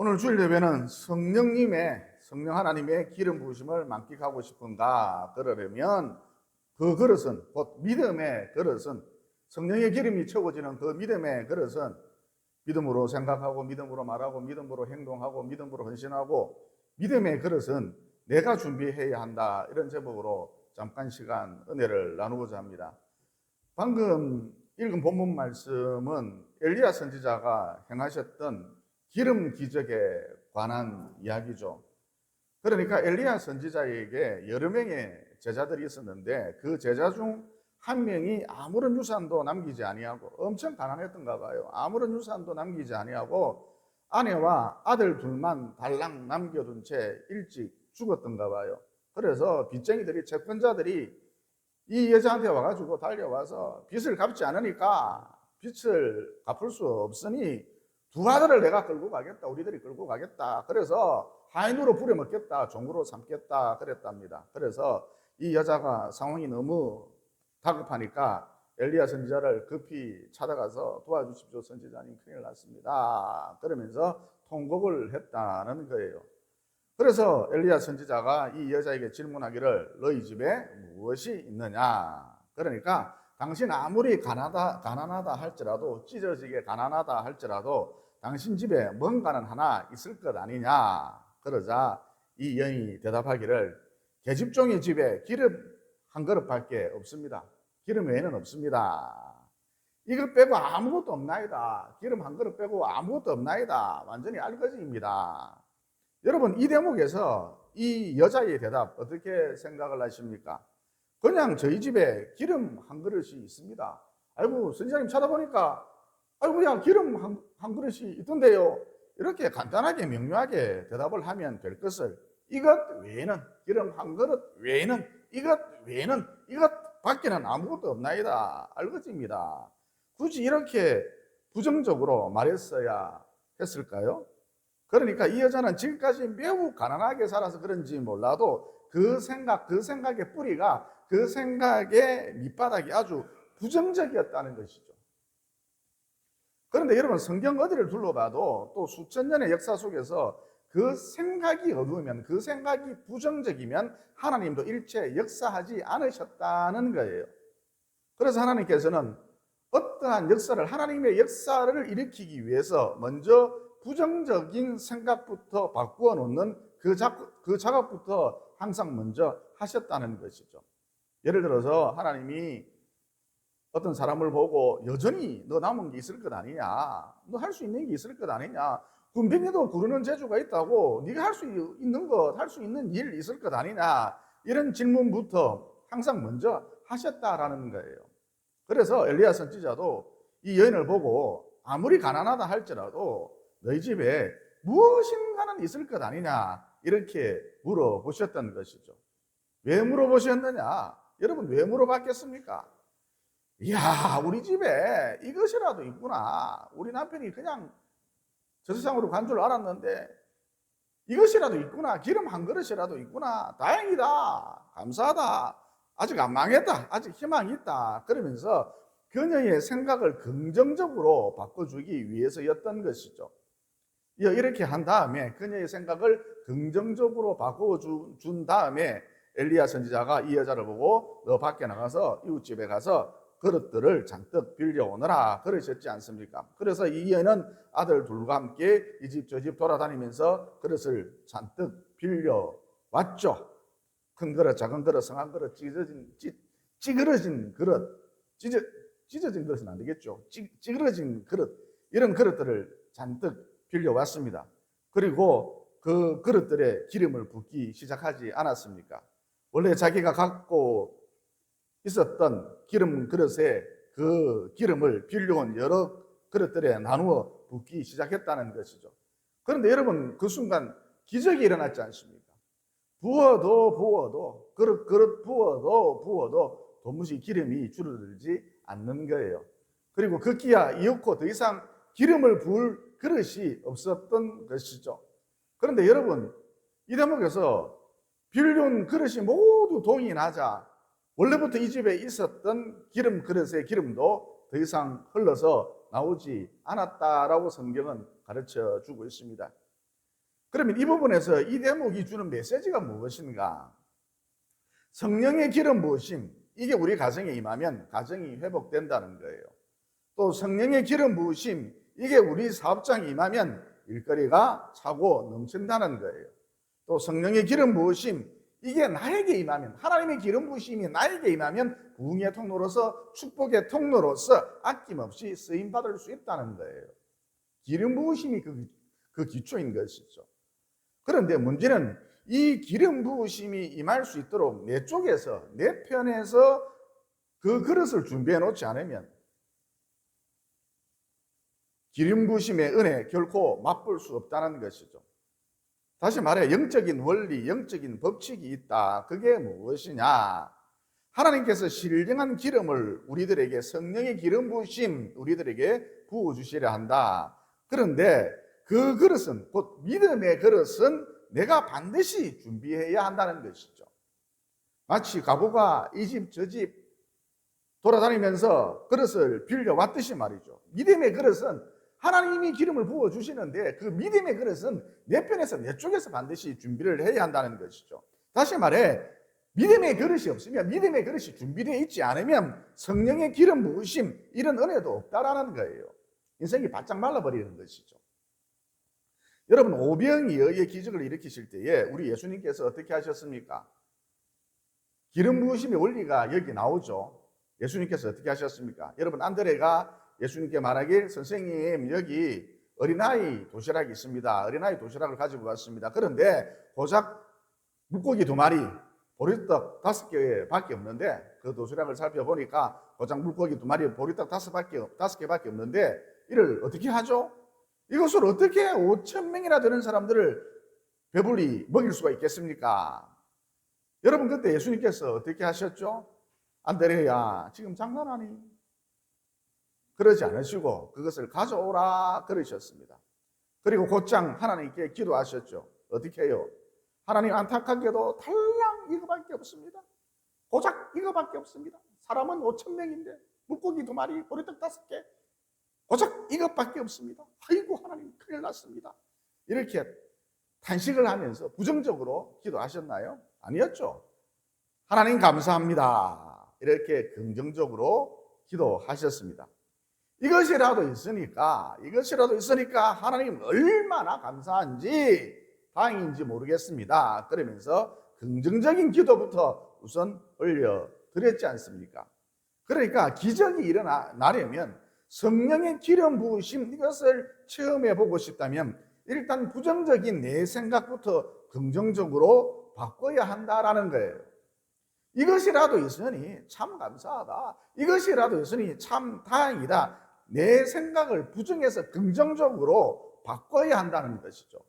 오늘 주일 예배는 성령 하나님의 기름 부으심을 만끽하고 싶은가? 그러려면 그 그릇은, 곧 믿음의 그릇은, 성령의 기름이 채워지는 그 믿음의 그릇은 믿음으로 생각하고 믿음으로 말하고 믿음으로 행동하고 믿음으로 헌신하고, 믿음의 그릇은 내가 준비해야 한다, 이런 제목으로 잠깐 시간 은혜를 나누고자 합니다. 방금 읽은 본문 말씀은 엘리야 선지자가 행하셨던 기름 기적에 관한 이야기죠. 그러니까 엘리야 선지자에게 여러 명의 제자들이 있었는데 그 제자 중 한 명이 아무런 유산도 남기지 아니하고, 엄청 가난했던가 봐요. 아무런 유산도 남기지 아니하고 아내와 아들 둘만 달랑 남겨둔 채 일찍 죽었던가 봐요. 그래서 빚쟁이들이, 채권자들이 이 여자한테 와가지고 달려와서 빚을 갚지 않으니까 빚을 갚을 수 없으니 두 아들을 내가 끌고 가겠다, 우리들이 끌고 가겠다. 그래서 하인으로 부려먹겠다, 종으로 삼겠다 그랬답니다. 그래서 이 여자가 상황이 너무 다급하니까 엘리야 선지자를 급히 찾아가서 도와주십시오, 선지자님 큰일 났습니다, 그러면서 통곡을 했다는 거예요. 그래서 엘리야 선지자가 이 여자에게 질문하기를, 너희 집에 무엇이 있느냐? 그러니까 당신 아무리 가난하다 할지라도, 찢어지게 가난하다 할지라도 당신 집에 뭔가는 하나 있을 것 아니냐? 그러자 이 여인이 대답하기를, 계집종의 집에 기름 한 그릇밖에 없습니다. 기름 외에는 없습니다. 이것 빼고 아무것도 없나이다. 기름 한 그릇 빼고 아무것도 없나이다. 완전히 알거지입니다. 여러분, 이 대목에서 이 여자의 대답 어떻게 생각을 하십니까? 그냥 저희 집에 기름 한 그릇이 있습니다. 아이고, 선지자님 찾아보니까 아이고, 그냥 기름 한 그릇이 있던데요. 이렇게 간단하게 명료하게 대답을 하면 될 것을, 이것 외에는, 기름 한 그릇 외에는, 이것 외에는, 이것 밖에는 아무것도 없나이다, 알거지입니다. 굳이 이렇게 부정적으로 말했어야 했을까요? 그러니까 이 여자는 지금까지 매우 가난하게 살아서 그런지 몰라도 그 생각의 뿌리가, 그 생각의 밑바닥이 아주 부정적이었다는 것이죠. 그런데 여러분, 성경 어디를 둘러봐도 또 수천 년의 역사 속에서 그 생각이 어두우면, 그 생각이 부정적이면 하나님도 일체 역사하지 않으셨다는 거예요. 그래서 하나님께서는 어떠한 역사를, 하나님의 역사를 일으키기 위해서 먼저 부정적인 생각부터 바꾸어 놓는 그 작업부터 항상 먼저 하셨다는 것이죠. 예를 들어서 하나님이 어떤 사람을 보고 여전히 너 남은 게 있을 것 아니냐, 너 할 수 있는 게 있을 것 아니냐, 군뱅이도 구르는 재주가 있다고 네가 할 수 있는 것, 할 수 있는 일 있을 것 아니냐, 이런 질문부터 항상 먼저 하셨다라는 거예요. 그래서 엘리야 선지자도 이 여인을 보고 아무리 가난하다 할지라도 너희 집에 무엇인가는 있을 것 아니냐, 이렇게 물어보셨던 것이죠. 왜 물어보셨느냐? 여러분, 왜 물어봤겠습니까? 이야, 우리 집에 이것이라도 있구나. 우리 남편이 그냥 저 세상으로 간 줄 알았는데 이것이라도 있구나. 기름 한 그릇이라도 있구나. 다행이다. 감사하다. 아직 안 망했다. 아직 희망이 있다. 그러면서 그녀의 생각을 긍정적으로 바꿔주기 위해서였던 것이죠. 이렇게 한 다음에, 그녀의 생각을 긍정적으로 바꿔준 다음에 엘리야 선지자가 이 여자를 보고 너 밖에 나가서 이웃집에 가서 그릇들을 잔뜩 빌려오너라 그러셨지 않습니까? 그래서 이 여인은 아들 둘과 함께 이 집 저 집 돌아다니면서 그릇을 잔뜩 빌려왔죠. 큰 그릇, 작은 그릇, 성한 그릇, 찌그러진 그릇, 찢어진 그릇은 안 되겠죠. 찌그러진 그릇, 이런 그릇들을 잔뜩 빌려왔습니다. 그리고 그 그릇들에 기름을 붓기 시작하지 않았습니까? 원래 자기가 갖고 있었던 기름 그릇에 그 기름을 빌려온 여러 그릇들에 나누어 붓기 시작했다는 것이죠. 그런데 여러분, 그 순간 기적이 일어났지 않습니까? 부어도 그릇 부어도 도무지 기름이 줄어들지 않는 거예요. 그리고 급기야 이윽고 더 이상 기름을 부을 그릇이 없었던 것이죠. 그런데 여러분, 이 대목에서 빌려온 그릇이 모두 동이 나자 원래부터 이 집에 있었던 기름 그릇의 기름도 더 이상 흘러서 나오지 않았다라고 성경은 가르쳐 주고 있습니다. 그러면 이 부분에서 이 대목이 주는 메시지가 무엇인가? 성령의 기름 부으심, 이게 우리 가정에 임하면 가정이 회복된다는 거예요. 또 성령의 기름 부으심, 이게 우리 사업장에 임하면 일거리가 차고 넘친다는 거예요. 또 성령의 기름 부으심, 이게 나에게 임하면, 하나님의 기름 부으심이 나에게 임하면 부흥의 통로로서, 축복의 통로로서 아낌없이 쓰임받을 수 있다는 거예요. 기름 부으심이 그 기초인 것이죠. 그런데 문제는 이 기름 부으심이 임할 수 있도록 내 쪽에서, 내 편에서 그 그릇을 준비해 놓지 않으면 기름 부으심의 은혜 결코 맛볼 수 없다는 것이죠. 다시 말해 영적인 원리, 영적인 법칙이 있다. 그게 무엇이냐? 하나님께서 신령한 기름을 우리들에게, 성령의 기름 부으심 우리들에게 부어주시려 한다. 그런데 그 그릇은, 곧 믿음의 그릇은 내가 반드시 준비해야 한다는 것이죠. 마치 과부가 이 집 저 집 돌아다니면서 그릇을 빌려왔듯이 말이죠. 믿음의 그릇은 하나님이 기름을 부어주시는데 그 믿음의 그릇은 내 편에서, 내 쪽에서 반드시 준비를 해야 한다는 것이죠. 다시 말해 믿음의 그릇이 없으면, 믿음의 그릇이 준비되어 있지 않으면 성령의 기름 부으심, 이런 은혜도 없다라는 거예요. 인생이 바짝 말라버리는 것이죠. 여러분, 오병이어의 기적을 일으키실 때에 우리 예수님께서 어떻게 하셨습니까? 기름 부으심의 원리가 여기 나오죠. 예수님께서 어떻게 하셨습니까? 여러분, 안드레가 예수님께 말하길, 선생님 여기 어린아이 도시락이 있습니다. 어린아이 도시락을 가지고 왔습니다. 그런데 고작 물고기 2마리, 보리떡 5개밖에 없는데, 그 도시락을 살펴보니까 고작 물고기 2마리, 보리떡 5개밖에 없는데 이를 어떻게 하죠? 이것을 어떻게 5,000명이나 되는 사람들을 배불리 먹일 수가 있겠습니까? 여러분, 그때 예수님께서 어떻게 하셨죠? 안드레야, 지금 장난하니? 그러지 않으시고 그것을 가져오라 그러셨습니다. 그리고 곧장 하나님께 기도하셨죠. 어떻게 해요? 하나님, 안타깝게도 달랑 이거밖에 없습니다. 고작 이거밖에 없습니다. 사람은 5,000명인데 물고기 2마리, 보리떡 5개, 고작 이것밖에 없습니다. 아이고 하나님, 큰일 났습니다. 이렇게 탄식을 하면서 부정적으로 기도하셨나요? 아니었죠. 하나님 감사합니다. 이렇게 긍정적으로 기도하셨습니다. 이것이라도 있으니까 하나님 얼마나 감사한지, 다행인지 모르겠습니다. 그러면서 긍정적인 기도부터 우선 올려드렸지 않습니까? 그러니까 기적이 일어나려면, 성령의 기름 부으심, 이것을 체험해 보고 싶다면 일단 부정적인 내 생각부터 긍정적으로 바꿔야 한다라는 거예요. 이것이라도 있으니 참 감사하다, 이것이라도 있으니 참 다행이다, 내 생각을 부정해서 긍정적으로 바꿔야 한다는 것이죠.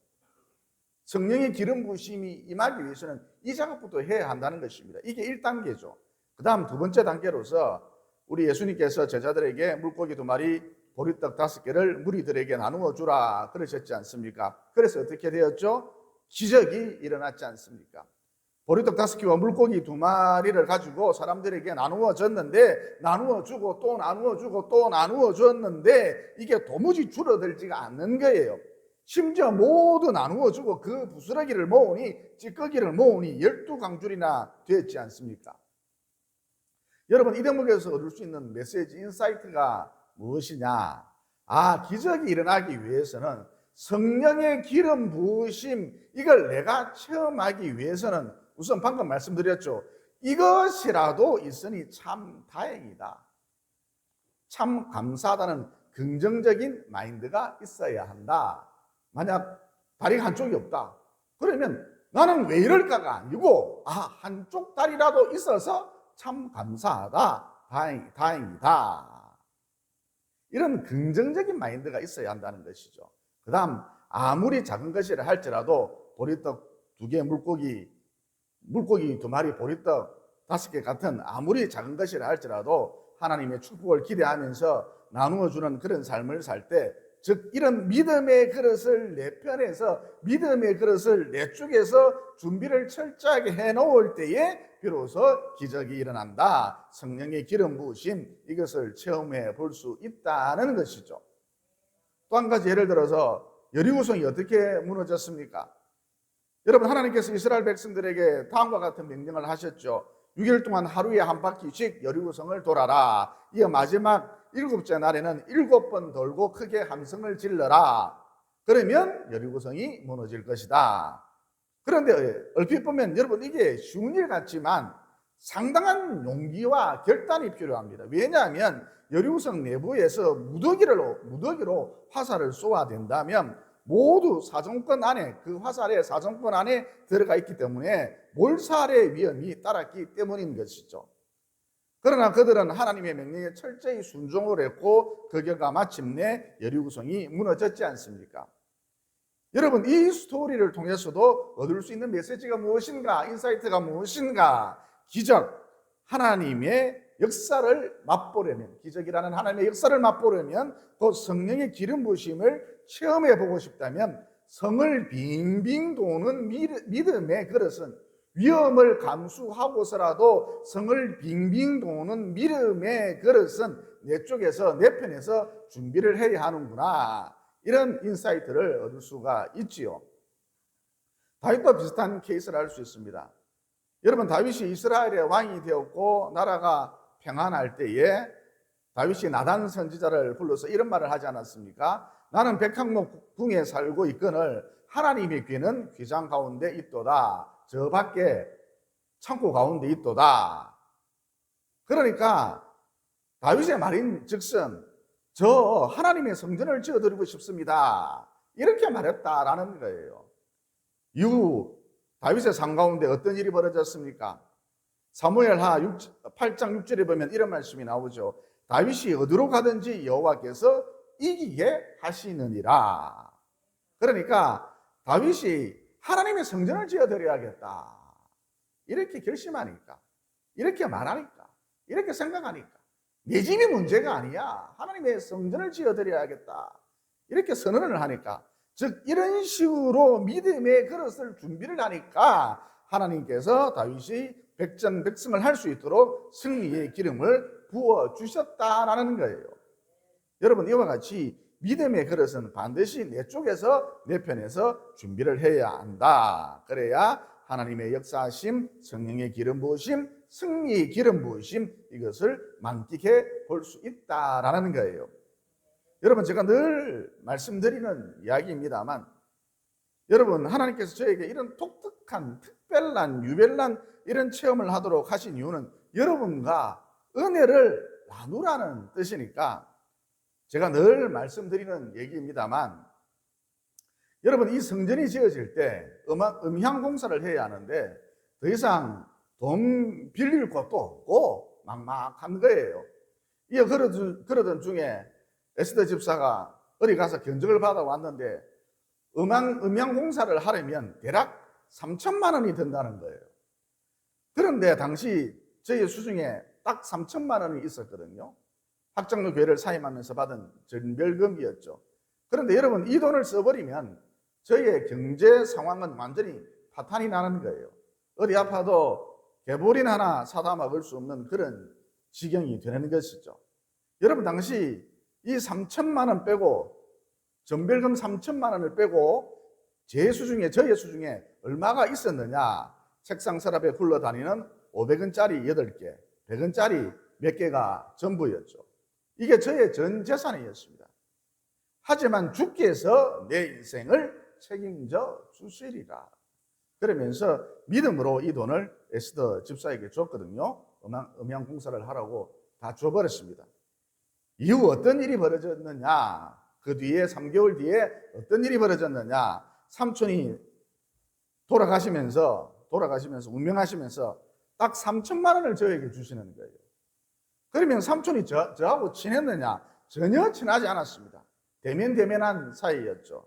성령의 기름 부으심이 임하기 위해서는 이 작업부터 해야 한다는 것입니다. 이게 1단계죠. 그 다음 2번째 단계로서 우리 예수님께서 제자들에게 물고기 2마리, 보리떡 5개를 무리들에게 나누어 주라 그러셨지 않습니까? 그래서 어떻게 되었죠? 기적이 일어났지 않습니까? 보리떡 5개와 물고기 2마리를 가지고 사람들에게 나누어 줬는데, 나누어 주고 또 나누어 주고 또 나누어 줬는데 이게 도무지 줄어들지가 않는 거예요. 심지어 모두 나누어 주고 그 부스러기를 모으니, 찌꺼기를 모으니 12강줄이나 되었지 않습니까? 여러분, 이 대목에서 얻을 수 있는 메시지, 인사이트가 무엇이냐? 기적이 일어나기 위해서는 성령의 기름 부으심, 이걸 내가 체험하기 위해서는 우선 방금 말씀드렸죠. 이것이라도 있으니 참 다행이다, 참 감사하다는 긍정적인 마인드가 있어야 한다. 만약 다리가 한쪽이 없다, 그러면 나는 왜 이럴까가 아니고, 한쪽 다리라도 있어서 참 감사하다, 다행이다, 이런 긍정적인 마인드가 있어야 한다는 것이죠. 그 다음, 아무리 작은 것이라 할지라도 보리떡 2개, 물고기 2마리, 보리떡 5개 같은 아무리 작은 것이라 할지라도 하나님의 축복을 기대하면서 나누어주는 그런 삶을 살 때, 즉 이런 믿음의 그릇을 내 편에서, 믿음의 그릇을 내 쪽에서 준비를 철저하게 해놓을 때에 비로소 기적이 일어난다, 성령의 기름 부으심, 이것을 체험해 볼 수 있다는 것이죠. 또 한 가지 예를 들어서 여리고성이 어떻게 무너졌습니까? 여러분, 하나님께서 이스라엘 백성들에게 다음과 같은 명령을 하셨죠. 6일 동안 하루에 한 바퀴씩 여리고성을 돌아라. 이어 마지막 7째 날에는 7번 돌고 크게 함성을 질러라. 그러면 여리고성이 무너질 것이다. 그런데 얼핏 보면 여러분, 이게 쉬운 일 같지만 상당한 용기와 결단이 필요합니다. 왜냐하면 여리고성 내부에서 무더기로 화살을 쏘아댄다면 모두 사정권 안에, 그 화살의 사정권 안에 들어가 있기 때문에 몰살의 위험이 따랐기 때문인 것이죠. 그러나 그들은 하나님의 명령에 철저히 순종을 했고 그 결과 마침내 여리고성이 무너졌지 않습니까? 여러분, 이 스토리를 통해서도 얻을 수 있는 메시지가 무엇인가, 인사이트가 무엇인가? 기적, 하나님의 역사를 맛보려면, 기적이라는 하나님의 역사를 맛보려면 또 성령의 기름 부으심을 체험해 보고 싶다면 성을 빙빙 도는 믿음의 그릇은, 위험을 감수하고서라도 성을 빙빙 도는 믿음의 그릇은 내 쪽에서, 내 편에서 준비를 해야 하는구나, 이런 인사이트를 얻을 수가 있지요. 다윗과 비슷한 케이스를 알 수 있습니다. 여러분, 다윗이 이스라엘의 왕이 되었고 나라가 평안할 때에 다윗이 나단 선지자를 불러서 이런 말을 하지 않았습니까? 나는 백향목 궁에 살고 있거늘 하나님의 귀는 귀장 가운데 있도다. 저 밖에 창고 가운데 있도다. 그러니까 다윗의 말인 즉슨 저 하나님의 성전을 지어드리고 싶습니다, 이렇게 말했다라는 거예요. 이후 다윗의 삶 가운데 어떤 일이 벌어졌습니까? 사무엘하 8장 6절에 보면 이런 말씀이 나오죠. 다윗이 어디로 가든지 여호와께서 이기게 하시느니라. 그러니까 다윗이 하나님의 성전을 지어드려야겠다, 이렇게 결심하니까, 이렇게 말하니까, 이렇게 생각하니까 내 집이 문제가 아니야, 하나님의 성전을 지어드려야겠다, 이렇게 선언을 하니까, 즉 이런 식으로 믿음의 그릇을 준비를 하니까 하나님께서 다윗이 백전백승을 할 수 있도록 승리의 기름을 부어주셨다라는 거예요. 여러분, 이와 같이 믿음의 그릇은 반드시 내 쪽에서, 내 편에서 준비를 해야 한다. 그래야 하나님의 역사하심, 성령의 기름 부으심, 승리의 기름 부으심, 이것을 만끽해 볼 수 있다라는 거예요. 여러분, 제가 늘 말씀드리는 이야기입니다만, 여러분, 하나님께서 저에게 이런 독특한, 특별한, 유별난 이런 체험을 하도록 하신 이유는 여러분과 은혜를 나누라는 뜻이니까 제가 늘 말씀드리는 얘기입니다만, 여러분, 이 성전이 지어질 때 음향 공사를 해야 하는데 더 이상 돈 빌릴 곳도 없고 막막한 거예요. 이어 그러던 중에 에스더 집사가 어디 가서 견적을 받아왔는데 음향 공사를 하려면 대략 3천만 원이 든다는 거예요. 그런데 당시 저희 수중에 딱 3천만 원이 있었거든요. 학장로 교회를 사임하면서 받은 전별금이었죠. 그런데 여러분, 이 돈을 써버리면 저희의 경제 상황은 완전히 파탄이 나는 거예요. 어디 아파도 개보린 하나 사다 먹을 수 없는 그런 지경이 되는 것이죠. 여러분, 당시 이 3천만 원 빼고, 전별금 3천만 원을 빼고 저희 수중에 얼마가 있었느냐? 책상 서랍에 굴러다니는 500원짜리 8개, 100원짜리 몇 개가 전부였죠. 이게 저의 전 재산이었습니다. 하지만 주께서 내 인생을 책임져 주시리라. 그러면서 믿음으로 이 돈을 에스더 집사에게 줬거든요. 음향 공사를 하라고 다 줘버렸습니다. 이후 어떤 일이 벌어졌느냐? 그 뒤에 3개월 뒤에 어떤 일이 벌어졌느냐? 삼촌이 돌아가시면서 운명하시면서 딱 3천만 원을 저에게 주시는 거예요. 그러면 삼촌이 저하고 친했느냐? 전혀 친하지 않았습니다. 대면대면한 사이였죠.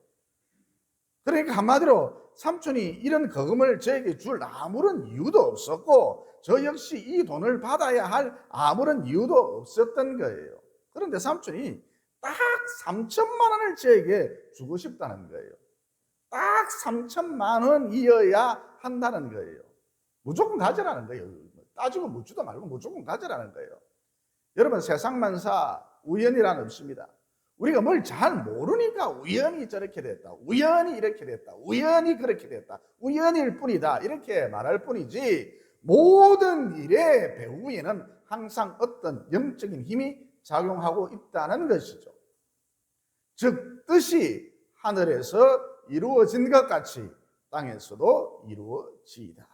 그러니까 한마디로 삼촌이 이런 거금을 저에게 줄 아무런 이유도 없었고 저 역시 이 돈을 받아야 할 아무런 이유도 없었던 거예요. 그런데 삼촌이 딱 3천만 원을 저에게 주고 싶다는 거예요. 딱 3천만 원이어야 한다는 거예요. 무조건 가져라는 거예요. 따지고 묻지도 말고 무조건 가져라는 거예요. 여러분, 세상 만사 우연이란 없습니다. 우리가 뭘 잘 모르니까 우연히 저렇게 됐다, 우연히 이렇게 됐다, 우연히 그렇게 됐다, 우연일 뿐이다 이렇게 말할 뿐이지, 모든 일의 배후에는 항상 어떤 영적인 힘이 작용하고 있다는 것이죠. 즉 뜻이 하늘에서 이루어진 것 같이 땅에서도 이루어지이다.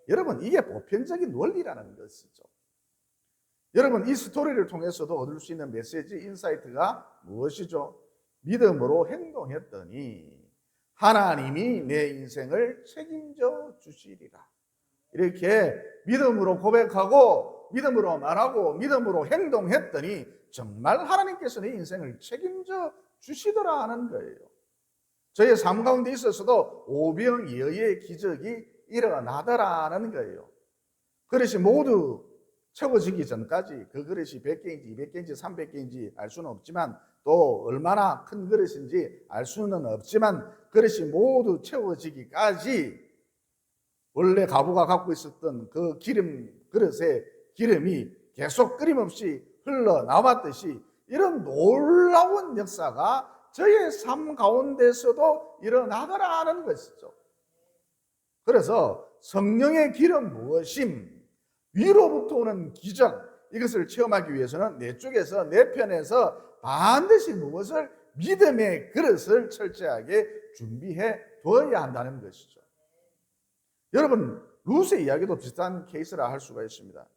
여러분, 이게 보편적인 원리라는 것이죠. 여러분, 이 스토리를 통해서도 얻을 수 있는 메시지, 인사이트가 무엇이죠? 믿음으로 행동했더니 하나님이 내 인생을 책임져 주시리라. 이렇게 믿음으로 고백하고 믿음으로 말하고 믿음으로 행동했더니 정말 하나님께서 내 인생을 책임져 주시더라 하는 거예요. 저의 삶 가운데 있어서도 오병이어의 기적이 일어나더라는 거예요. 그릇이 모두 채워지기 전까지 그 그릇이 100개인지 200개인지 300개인지 알 수는 없지만, 또 얼마나 큰 그릇인지 알 수는 없지만, 그릇이 모두 채워지기까지 원래 가부가 갖고 있었던 그 그릇에 기름이 계속 끊임없이 흘러나왔듯이 이런 놀라운 역사가 저의 삶 가운데서도 일어나더라는 것이죠. 그래서 성령의 기름 무엇임, 위로부터 오는 기적, 이것을 체험하기 위해서는 내 쪽에서, 내 편에서 반드시 무엇을, 믿음의 그릇을 철저하게 준비해 두어야 한다는 것이죠. 여러분, 룻의 이야기도 비슷한 케이스라 할 수가 있습니다.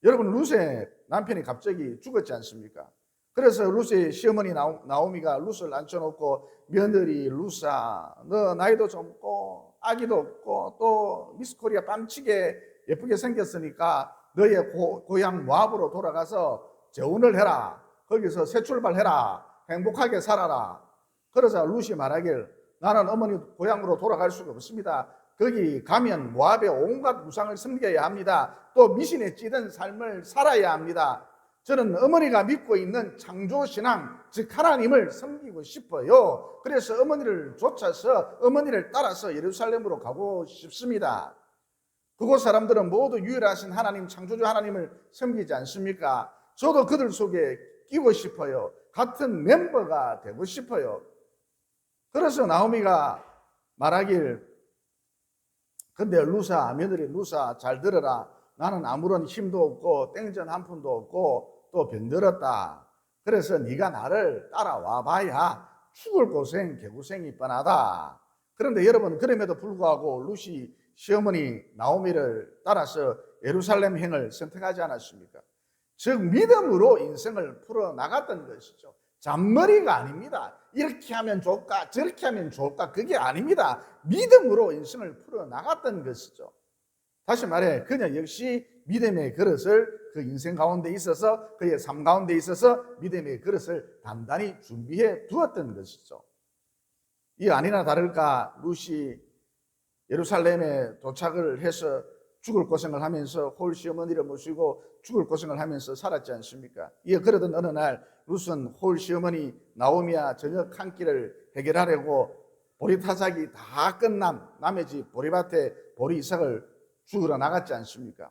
여러분, 룻의 남편이 갑자기 죽었지 않습니까? 그래서 룻의 시어머니 나오미가 룻을 앉혀놓고, 며느리 룻아, 너 나이도 젊고 아기도 없고 또 미스 코리아 뺨치게 예쁘게 생겼으니까 너의 고향 모압으로 돌아가서 재혼을 해라. 거기서 새 출발해라. 행복하게 살아라. 그러자 룻이 말하길, 나는 어머니 고향으로 돌아갈 수가 없습니다. 거기 가면 모압의 온갖 우상을 섬겨야 합니다. 또 미신에 찌든 삶을 살아야 합니다. 저는 어머니가 믿고 있는 창조신앙, 즉 하나님을 섬기고 싶어요. 그래서 어머니를 쫓아서, 어머니를 따라서 예루살렘으로 가고 싶습니다. 그곳 사람들은 모두 유일하신 하나님, 창조주 하나님을 섬기지 않습니까? 저도 그들 속에 끼고 싶어요. 같은 멤버가 되고 싶어요. 그래서 나오미가 말하길, 근데 룻아, 며느리 룻아, 잘 들어라. 나는 아무런 힘도 없고 땡전 한 푼도 없고 또 병들었다. 그래서 네가 나를 따라와 봐야 죽을 고생 개고생이 뻔하다. 그런데 여러분, 그럼에도 불구하고 룻이 시어머니 나오미를 따라서 예루살렘 행을 선택하지 않았습니까? 즉 믿음으로 인생을 풀어나갔던 것이죠. 잔머리가 아닙니다. 이렇게 하면 좋을까 저렇게 하면 좋을까, 그게 아닙니다. 믿음으로 인생을 풀어나갔던 것이죠. 다시 말해, 그녀 역시 믿음의 그릇을 그 인생 가운데 있어서, 그의 삶 가운데 있어서 믿음의 그릇을 단단히 준비해 두었던 것이죠. 이 아니나 다를까 룻이 예루살렘에 도착을 해서 죽을 고생을 하면서 홀 시어머니를 모시고 죽을 고생을 하면서 살았지 않습니까? 이에 그러던 어느 날 룻은 홀 시어머니 나오미와 저녁 한 끼를 해결하려고 보리타작이 다 끝난 남의 집 보리밭에 보리 이삭을 주우러 나갔지 않습니까?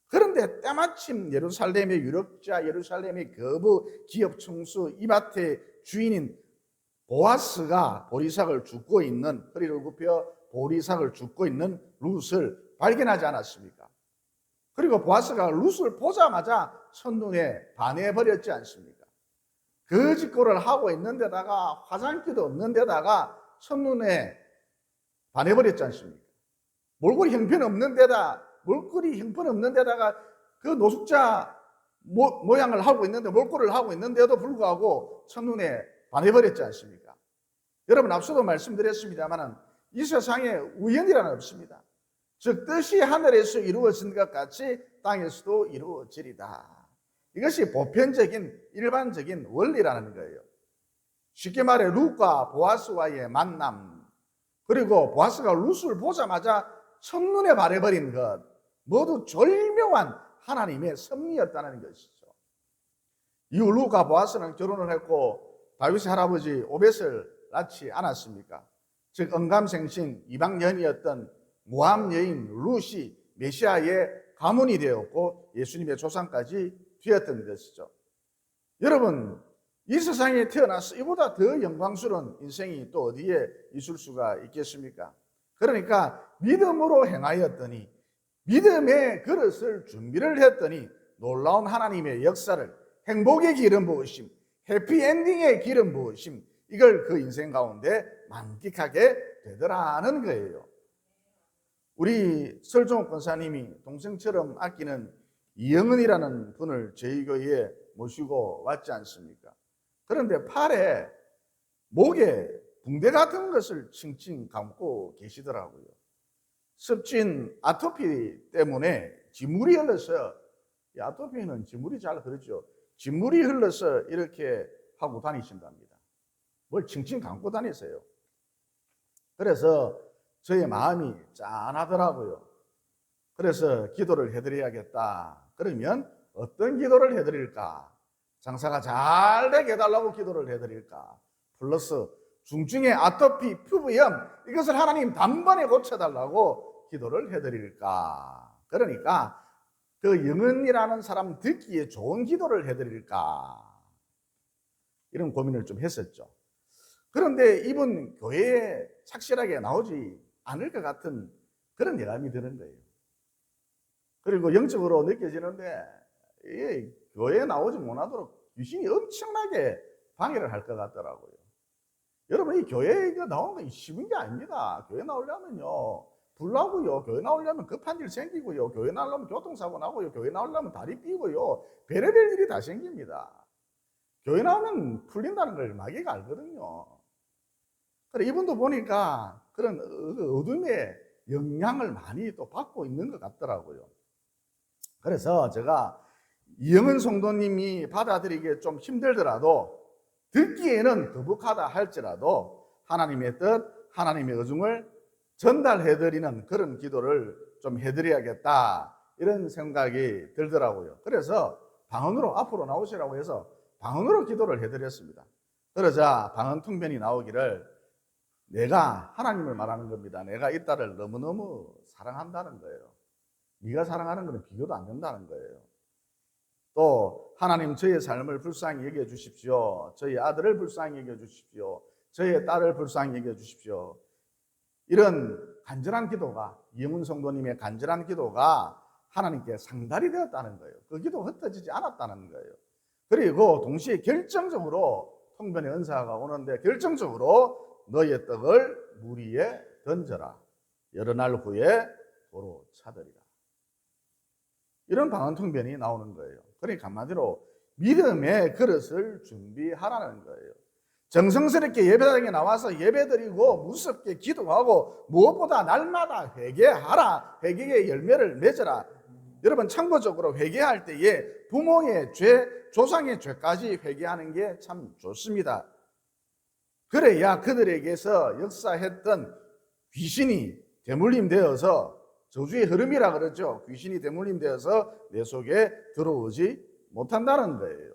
그런데 때마침 예루살렘의 유력자, 예루살렘의 거부 기업 총수, 이 밭의 주인인 보아스가 보리삭을 줍고 있는, 허리를 굽혀 보리삭을 줍고 있는 룻을 발견하지 않았습니까? 그리고 보아스가 룻을 보자마자 첫눈에 반해버렸지 않습니까? 그 짓거리를 하고 있는 데다가 화장기도 없는 데다가 첫눈에 반해버렸지 않습니까? 몰골이 형편없는 데다가 그 노숙자 모양을 하고 있는데, 몰골을 하고 있는데도 불구하고 첫눈에 반해버렸지 않습니까? 여러분, 앞서도 말씀드렸습니다만 이 세상에 우연이라는 없습니다. 즉 뜻이 하늘에서 이루어진 것 같이 땅에서도 이루어지리다. 이것이 보편적인 일반적인 원리라는 거예요. 쉽게 말해 룻과 보아스와의 만남, 그리고 보아스가 룻을 보자마자 첫눈에 반해버린 것, 모두 절묘한 하나님의 섭리였다는 것이죠. 이후 룻과 보아스는 결혼을 했고 다윗의 할아버지 오벳을 낳지 않았습니까? 즉 언감생신 이방 여인이었던 모압 여인 룻이 메시아의 가문이 되었고 예수님의 조상까지 되었던 것이죠. 여러분, 이 세상에 태어나서 이보다 더 영광스러운 인생이 또 어디에 있을 수가 있겠습니까? 그러니까 믿음으로 행하였더니, 믿음의 그릇을 준비를 했더니 놀라운 하나님의 역사를, 행복의 기름 부으심, 해피엔딩의 기름 부으심, 이걸 그 인생 가운데 만끽하게 되더라는 거예요. 우리 설종욱 권사님이 동생처럼 아끼는 이영은이라는 분을 저희 교회에 모시고 왔지 않습니까? 그런데 팔에, 목에 붕대 같은 것을 칭칭 감고 계시더라고요. 습진 아토피 때문에 진물이 흘러서, 이 아토피는 진물이 잘 흐르죠. 진물이 흘러서 이렇게 하고 다니신답니다. 뭘 칭칭 감고 다니세요. 그래서 저의 마음이 짠하더라고요. 그래서 기도를 해드려야겠다. 그러면 어떤 기도를 해드릴까? 장사가 잘 되게 해달라고 기도를 해드릴까? 플러스 중증의 아토피, 피부염, 이것을 하나님 단번에 고쳐달라고 기도를 해드릴까? 그러니까 그 영은이라는 사람 듣기에 좋은 기도를 해드릴까? 이런 고민을 좀 했었죠. 그런데 이분 교회에 착실하게 나오지 않을 것 같은 그런 예감이 드는 거예요. 그리고 영적으로 느껴지는데 교회에 나오지 못하도록 귀신이 엄청나게 방해를 할 것 같더라고요. 여러분, 이 교회에 나오는 건 쉬운 게 아닙니다. 교회 나오려면요, 불나고요, 교회 나오려면 급한 일 생기고요, 교회 나오려면 교통사고 나고요, 교회 나오려면 다리 삐고요, 별의별 일이 다 생깁니다. 교회 나오면 풀린다는 걸 마귀가 알거든요. 그래, 이분도 보니까 그런 어둠의 영향을 많이 또 받고 있는 것 같더라고요. 그래서 제가 이영은 성도님이 받아들이기에 좀 힘들더라도, 듣기에는 거북하다 할지라도 하나님의 뜻, 하나님의 의중을 전달해드리는 그런 기도를 좀 해드려야겠다, 이런 생각이 들더라고요. 그래서 방언으로 앞으로 나오시라고 해서 방언으로 기도를 해드렸습니다. 그러자 방언 통변이 나오기를, 내가 하나님을 말하는 겁니다. 내가 이 딸을 너무너무 사랑한다는 거예요. 네가 사랑하는 것은 비교도 안 된다는 거예요. 또 하나님, 저의 삶을 불쌍히 여겨 주십시오. 저희 아들을 불쌍히 여겨 주십시오. 저의 딸을 불쌍히 여겨 주십시오. 이런 간절한 기도가, 이영훈 성도님의 간절한 기도가 하나님께 상달이 되었다는 거예요. 그 기도가 흩어지지 않았다는 거예요. 그리고 동시에 결정적으로 통변의 은사가 오는데, 결정적으로 너의 떡을 물 위에 던져라. 여러 날 후에 도로 차더리라. 이런 방언통변이 나오는 거예요. 그러니까 한마디로 믿음의 그릇을 준비하라는 거예요. 정성스럽게 예배당에 나와서 예배드리고 무섭게 기도하고 무엇보다 날마다 회개하라. 회개의 열매를 맺어라. 여러분, 참고적으로 회개할 때에 부모의 죄, 조상의 죄까지 회개하는 게 참 좋습니다. 그래야 그들에게서 역사했던 귀신이 대물림 되어서, 저주의 흐름이라 그러죠. 귀신이 대물림 되어서 내 속에 들어오지 못한다는 거예요.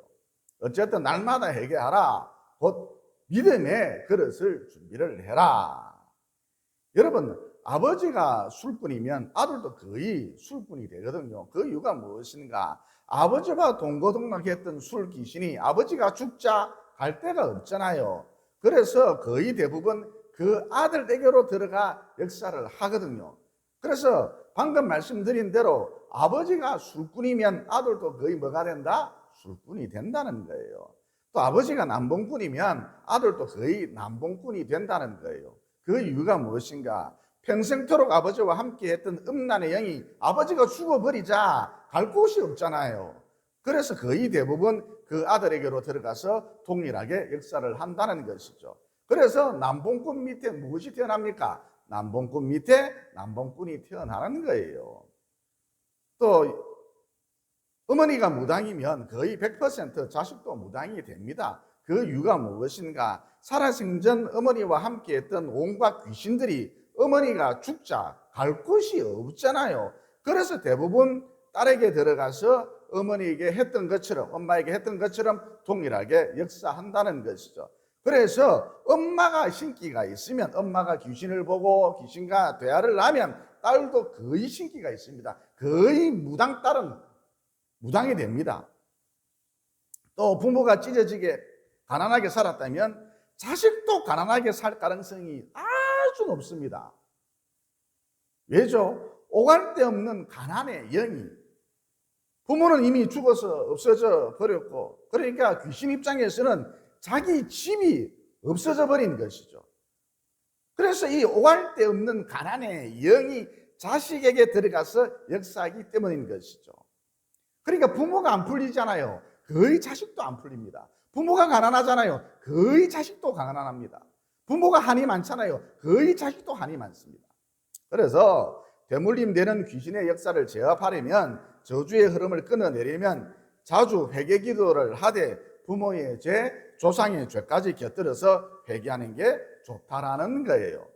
어쨌든 날마다 회개하라. 곧 믿음의 그릇을 준비를 해라. 여러분, 아버지가 술꾼이면 아들도 거의 술꾼이 되거든요. 그 이유가 무엇인가? 아버지와 동거동락했던 술 귀신이 아버지가 죽자 갈 데가 없잖아요. 그래서 거의 대부분 그 아들에게로 들어가 역사를 하거든요. 그래서 방금 말씀드린 대로 아버지가 술꾼이면 아들도 거의 뭐가 된다? 술꾼이 된다는 거예요. 또 아버지가 남봉꾼이면 아들도 거의 남봉꾼이 된다는 거예요. 그 이유가 무엇인가? 평생토록 아버지와 함께 했던 음란의 영이 아버지가 죽어버리자 갈 곳이 없잖아요. 그래서 거의 대부분 그 아들에게로 들어가서 동일하게 역사를 한다는 것이죠. 그래서 남봉꾼 밑에 무엇이 태어납니까? 남봉꾼 밑에 남봉꾼이 태어나는 거예요. 또 어머니가 무당이면 거의 100% 자식도 무당이 됩니다. 그 이유가 무엇인가? 살아생전 어머니와 함께 했던 온갖 귀신들이 어머니가 죽자 갈 곳이 없잖아요. 그래서 대부분 딸에게 들어가서 어머니에게 했던 것처럼, 엄마에게 했던 것처럼 동일하게 역사한다는 것이죠. 그래서 엄마가 신기가 있으면, 엄마가 귀신을 보고 귀신과 대화를 하면 딸도 거의 신기가 있습니다. 거의 무당 딸은 무당이 됩니다. 또 부모가 찢어지게 가난하게 살았다면 자식도 가난하게 살 가능성이 아주 높습니다. 왜죠? 오갈 데 없는 가난의 영이, 부모는 이미 죽어서 없어져 버렸고, 그러니까 귀신 입장에서는 자기 집이 없어져 버린 것이죠. 그래서 이 오갈 데 없는 가난의 영이 자식에게 들어가서 역사하기 때문인 것이죠. 그러니까 부모가 안 풀리잖아요. 거의 자식도 안 풀립니다. 부모가 가난하잖아요. 거의 자식도 가난합니다. 부모가 한이 많잖아요. 거의 자식도 한이 많습니다. 그래서 되물림되는 귀신의 역사를 제압하려면, 저주의 흐름을 끊어내려면 자주 회개 기도를 하되 부모의 죄, 조상의 죄까지 곁들여서 회개하는 게 좋다라는 거예요.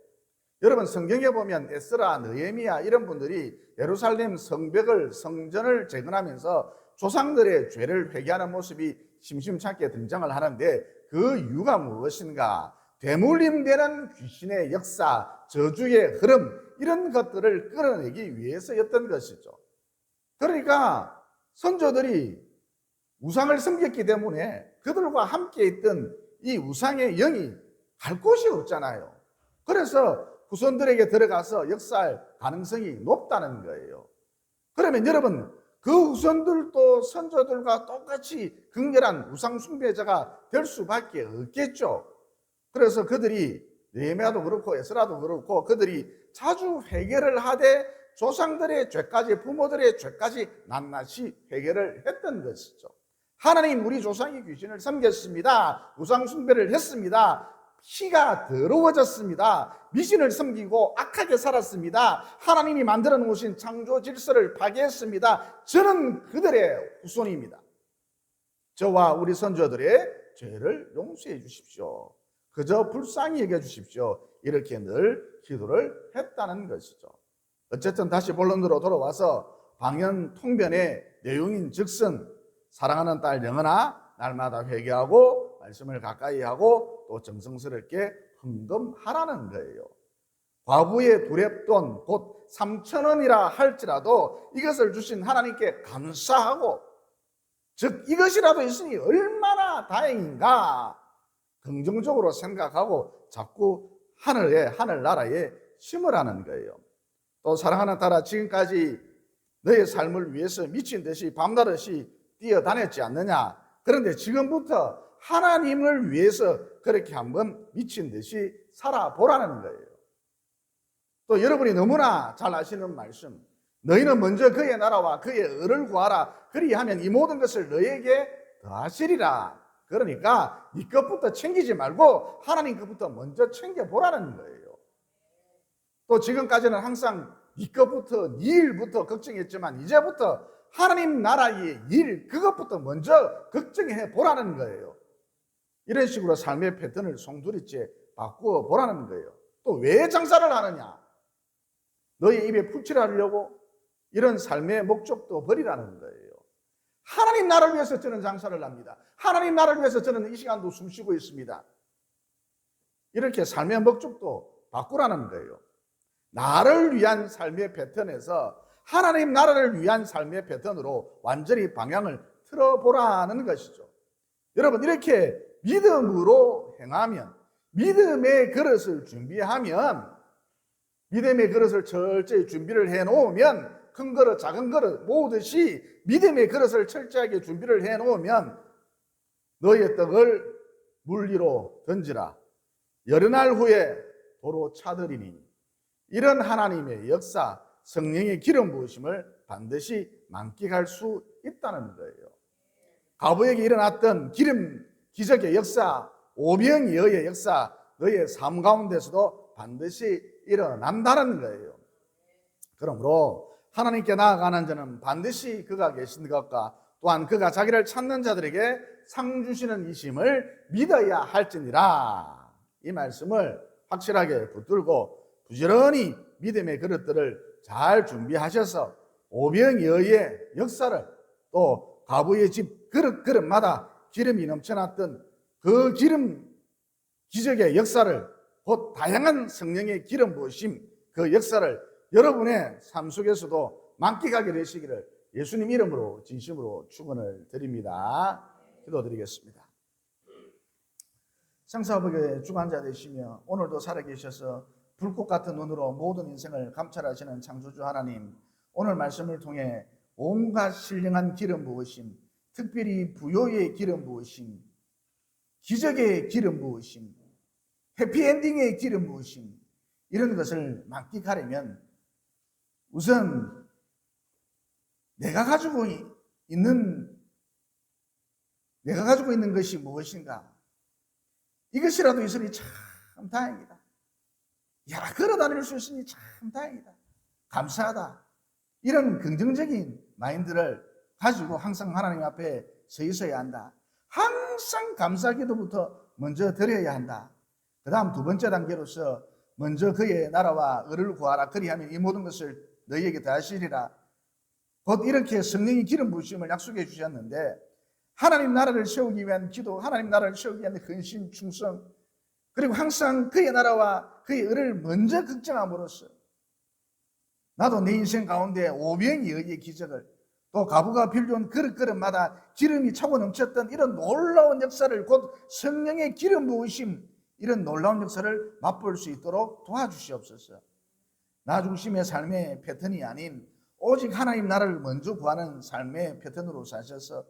여러분, 성경에 보면 에스라, 느헤미야 이런 분들이 예루살렘 성벽을, 성전을 재건하면서 조상들의 죄를 회개하는 모습이 심심찮게 등장을 하는데, 그 이유가 무엇인가? 되물림되는 귀신의 역사, 저주의 흐름, 이런 것들을 끌어내기 위해서였던 것이죠. 그러니까 선조들이 우상을 섬겼기 때문에 그들과 함께 있던 이 우상의 영이 갈 곳이 없잖아요. 그래서 후손들에게 들어가서 역사할 가능성이 높다는 거예요. 그러면 여러분, 그 후손들도 선조들과 똑같이 극렬한 우상 숭배자가 될 수밖에 없겠죠. 그래서 그들이, 느헤미야도 그렇고 에스라도 그렇고, 그들이 자주 회개를 하되 조상들의 죄까지, 부모들의 죄까지 낱낱이 회개를 했던 것이죠. 하나님, 우리 조상이 귀신을 섬겼습니다. 우상 숭배를 했습니다. 피가 더러워졌습니다. 미신을 섬기고 악하게 살았습니다. 하나님이 만들어 놓으신 창조 질서를 파괴했습니다. 저는 그들의 후손입니다. 저와 우리 선조들의 죄를 용서해 주십시오. 그저 불쌍히 여겨 주십시오. 이렇게 늘 기도를 했다는 것이죠. 어쨌든 다시 본론으로 돌아와서 방언 통변의 내용인 즉슨, 사랑하는 딸 영은아, 날마다 회개하고 말씀을 가까이 하고 또 정성스럽게 헌금하라는 거예요. 과부의 두렙돈 곧 3,000원이라 할지라도 이것을 주신 하나님께 감사하고, 즉 이것이라도 있으니 얼마나 다행인가 긍정적으로 생각하고 자꾸 하늘나라에 심으라는 거예요. 또 사랑하는 딸아, 지금까지 너의 삶을 위해서 미친 듯이 밤낮없이 뛰어다녔지 않느냐? 그런데 지금부터 하나님을 위해서 그렇게 한번 미친 듯이 살아보라는 거예요. 또 여러분이 너무나 잘 아시는 말씀, 너희는 먼저 그의 나라와 그의 의를 구하라. 그리하면 이 모든 것을 너희에게 더하시리라. 그러니까 네 것부터 챙기지 말고 하나님 것부터 먼저 챙겨보라는 거예요. 또 지금까지는 항상 네 것부터, 네 일부터 걱정했지만 이제부터 하나님 나라의 일, 그것부터 먼저 걱정해 보라는 거예요. 이런 식으로 삶의 패턴을 송두리째 바꾸어 보라는 거예요. 또 왜 장사를 하느냐? 너희 입에 풀칠하려고? 이런 삶의 목적도 버리라는 거예요. 하나님 나라를 위해서 저는 장사를 합니다. 하나님 나라를 위해서 저는 이 시간도 숨쉬고 있습니다. 이렇게 삶의 목적도 바꾸라는 거예요. 나를 위한 삶의 패턴에서 하나님 나라를 위한 삶의 패턴으로 완전히 방향을 틀어보라는 것이죠. 여러분, 이렇게 믿음으로 행하면, 믿음의 그릇을 준비하면, 믿음의 그릇을 철저히 준비를 해놓으면, 큰 그릇, 작은 그릇 모으듯이 믿음의 그릇을 철저하게 준비를 해놓으면 너희의 떡을 물 위로 던지라. 여러 날 후에 도로 차들이니. 이런 하나님의 역사, 성령의 기름 부으심을 반드시 만끽할 수 있다는 거예요. 과부에게 일어났던 기름 기적의 역사, 오병이어의 역사, 너의 삶 가운데서도 반드시 일어난다는 거예요. 그러므로 하나님께 나아가는 자는 반드시 그가 계신 것과 또한 그가 자기를 찾는 자들에게 상 주시는 이심을 믿어야 할지니라. 이 말씀을 확실하게 붙들고 부지런히 믿음의 그릇들을 잘 준비하셔서 오병이어의 역사를, 또 과부의 집 그릇마다 기름이 넘쳐났던 그 기름 기적의 역사를, 곧 다양한 성령의 기름 부으심, 그 역사를 여러분의 삶 속에서도 만끽하게 되시기를 예수님 이름으로 진심으로 축원을 드립니다. 기도드리겠습니다. 생사복의 주관자 되시며 오늘도 살아계셔서 불꽃 같은 눈으로 모든 인생을 감찰하시는 창조주 하나님, 오늘 말씀을 통해 온갖 신령한 기름 부으심, 특별히 부요의 기름 부으심, 기적의 기름 부으심, 해피엔딩의 기름 부으심, 이런 것을 만끽하려면 우선 내가 가지고 있는 것이 무엇인가? 이것이라도 있으니 참 다행이다. 야, 걸어 다닐 수 있으니 참 다행이다. 감사하다. 이런 긍정적인 마인드를 가지고 항상 하나님 앞에 서 있어야 한다. 항상 감사 기도부터 먼저 드려야 한다. 그 다음 두 번째 단계로서 먼저 그의 나라와 의를 구하라. 그리하면 이 모든 것을 너희에게 더하시리라. 곧 이렇게 성령이 기름 부으심을 약속해 주셨는데, 하나님 나라를 세우기 위한 기도, 하나님 나라를 세우기 위한 헌신, 충성, 그리고 항상 그의 나라와 그의 의를 먼저 걱정함으로써 나도 내 인생 가운데 오병이 의의 기적을, 또 가부가 빌려온 그릇그릇마다 기름이 차고 넘쳤던 이런 놀라운 역사를, 곧 성령의 기름 부으심, 이런 놀라운 역사를 맛볼 수 있도록 도와주시옵소서. 나 중심의 삶의 패턴이 아닌 오직 하나님 나라를 먼저 구하는 삶의 패턴으로 사셔서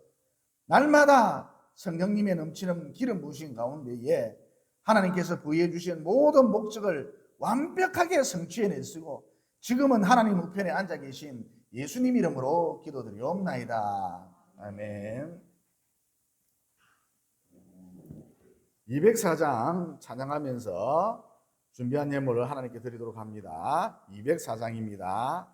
날마다 성령님의 넘치는 기름 부으신 가운데에 하나님께서 부여해 주신 모든 목적을 완벽하게 성취해내시고 지금은 하나님 우편에 앉아 계신 예수님 이름으로 기도드리옵나이다. 아멘. 204장 찬양하면서 준비한 예물을 하나님께 드리도록 합니다. 204장입니다.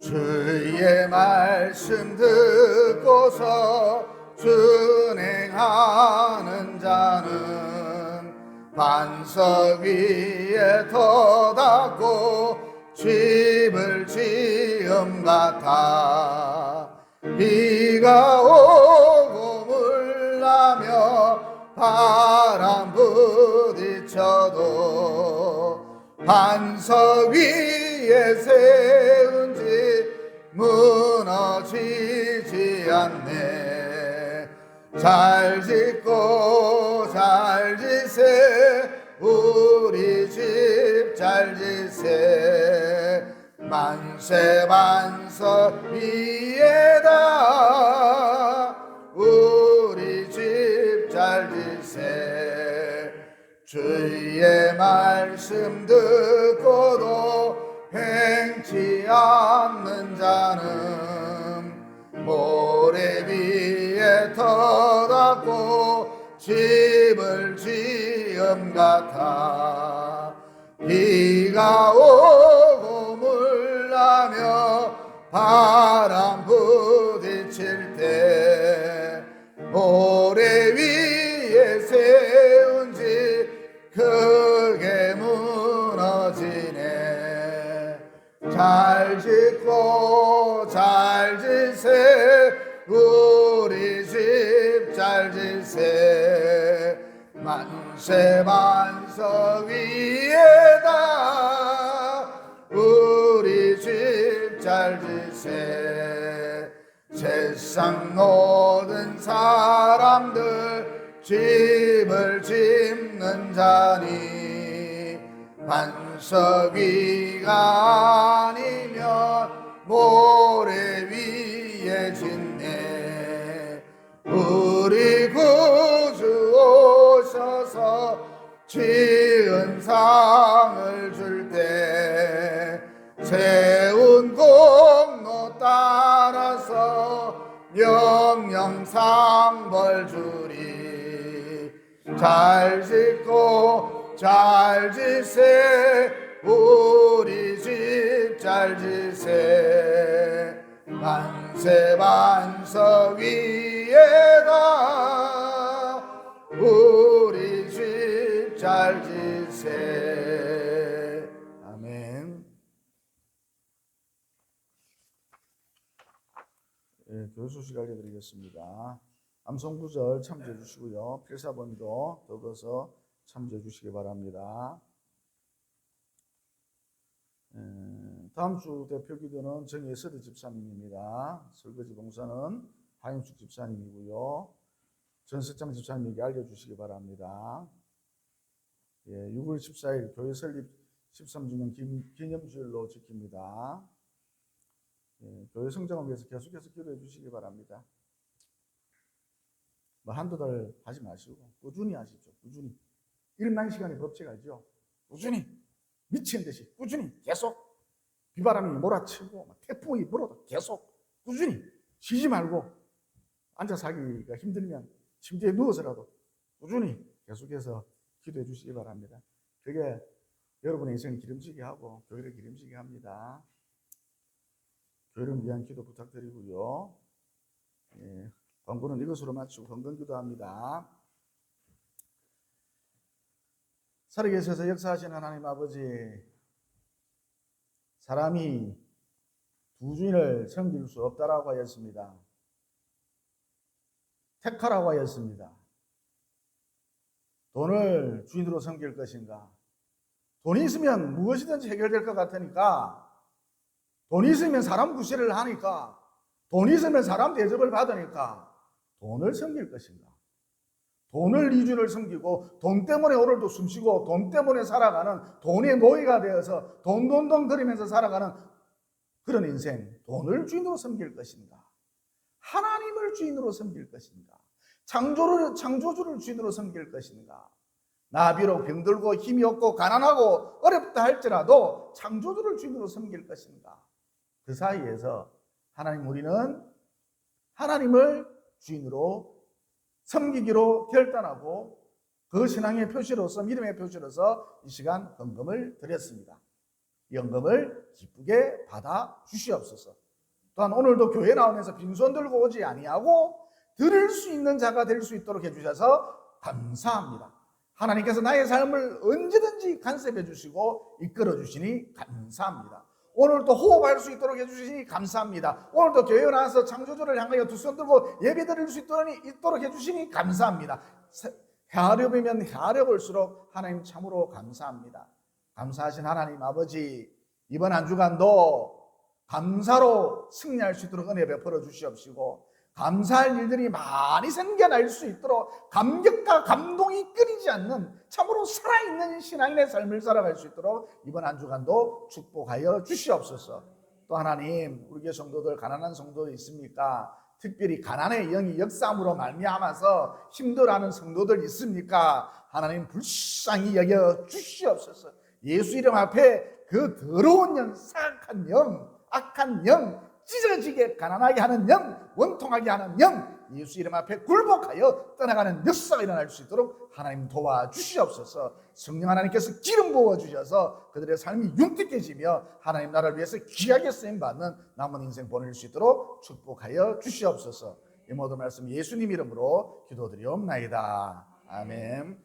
주의 말씀 듣고서 준행하는 자는 반석 위에 터닫고 집을 지음 같아. 비가 오고 물나며 바람 부딪혀도 반석 위에 세운 집 무너지지 않네. 잘 짓고 잘 지세, 우리 집 잘 지세. 만세 반석 위에다 우리 집 잘 지세. 주의 말씀 듣고도 행치 않는 자는 모래 위에 터닫고 집을 지음 같아. 비가 오고 물나며 바람 부딪힐 때 모래 위에 세운 집 크게 무너지네. 잘 짓고 잘 지세, 우리 집 잘 지세. 만세 반석 위에다 우리 집 잘 지세. 세상 모든 사람들 집을 짓는 자니 반석 위가 아니면 모래 위에 짓네. 우리 구주 오셔서 지은 상을 줄 때 세운 공로 따라서 영영상벌 주리. 잘 짓고 잘 지세, 우리 집 잘 지세. 만세 반석 위에다 우리 집 잘 지세. 아멘. 교수 식 알려드리겠습니다. 암송구절 참조해 주시고요. 필사본도 적어서 참조해 주시기 바랍니다. 다음 주 대표 기도는 정예서대 집사님입니다. 설거지 봉사는 하영숙 집사님이고요. 전석장 집사님에게 알려주시기 바랍니다. 6월 14일 교회 설립 13주년 기념주일로 지킵니다. 교회 성장을 위해서 계속해서 기도해 주시기 바랍니다. 뭐 한두 달 하지 마시고 꾸준히 하십시오. 꾸준히. 1만 시간의 법칙 알죠? 꾸준히 미친 듯이 꾸준히 계속 비바람이 몰아치고 태풍이 불어도 계속 꾸준히 쉬지 말고 앉아서 하기가 힘들면 침대에 누워서라도 꾸준히 계속해서 기도해 주시기 바랍니다. 그게 여러분의 인생을 기름지게 하고 교회를 기름지게 합니다. 교회를 위한 기도 부탁드리고요. 광고는 이것으로 마치고 건강기도합니다. 살아계셔서 역사하시는 하나님 아버지, 사람이 두 주인을 섬길 수 없다라고 하였습니다. 택하라고 하였습니다. 돈을 주인으로 섬길 것인가? 돈이 있으면 무엇이든지 해결될 것 같으니까, 돈이 있으면 사람 구실을 하니까, 돈이 있으면 사람 대접을 받으니까 돈을 섬길 것인가? 돈을 이주를 섬기고 돈 때문에 오늘도 숨쉬고 돈 때문에 살아가는 돈의 노예가 되어서 돈 거리면서 살아가는 그런 인생, 돈을 주인으로 섬길 것인가? 하나님을 주인으로 섬길 것인가? 창조주를 주인으로 섬길 것인가? 나 비록 병들고 힘이 없고 가난하고 어렵다 할지라도 창조주를 주인으로 섬길 것인가? 그 사이에서 우리는 하나님을 주인으로 섬기기로 결단하고 그 신앙의 표시로서, 믿음의 표시로서 이 시간 헌금을 드렸습니다. 이 헌금을 기쁘게 받아 주시옵소서. 또한 오늘도 교회 나오면서 빈손 들고 오지 아니하고 드릴 수 있는 자가 될 수 있도록 해주셔서 감사합니다. 하나님께서 나의 삶을 언제든지 간섭해 주시고 이끌어 주시니 감사합니다. 오늘도 호흡할 수 있도록 해주시니 감사합니다. 오늘도 교회에 나와서 창조주를 향하여 두 손 들고 예배 드릴 수 있도록 해주시니 감사합니다. 헤아려보면 헤아려볼수록 하나님 참으로 감사합니다. 감사하신 하나님 아버지, 이번 한 주간도 감사로 승리할 수 있도록 은혜 베풀어 주시옵시고, 감사할 일들이 많이 생겨날 수 있도록 감격과 감동이 끊이지 않는 참으로 살아있는 신앙인의 삶을 살아갈 수 있도록 이번 한 주간도 축복하여 주시옵소서. 또 하나님, 우리 교회 성도들 가난한 성도들 있습니까? 특별히 가난의 영이 역사함으로 말미암아서 힘들어하는 성도들 있습니까? 하나님 불쌍히 여겨 주시옵소서. 예수 이름 앞에 그 더러운 영, 사악한 영, 악한 영, 찢어지게 가난하게 하는 영, 원통하게 하는 영, 예수 이름 앞에 굴복하여 떠나가는 역사가 일어날 수 있도록 하나님 도와주시옵소서. 성령 하나님께서 기름 부어주셔서 그들의 삶이 윤택해지며 하나님 나라를 위해서 귀하게 쓰임받는 남은 인생 보낼 수 있도록 축복하여 주시옵소서. 이 모든 말씀 예수님 이름으로 기도드리옵나이다. 아멘.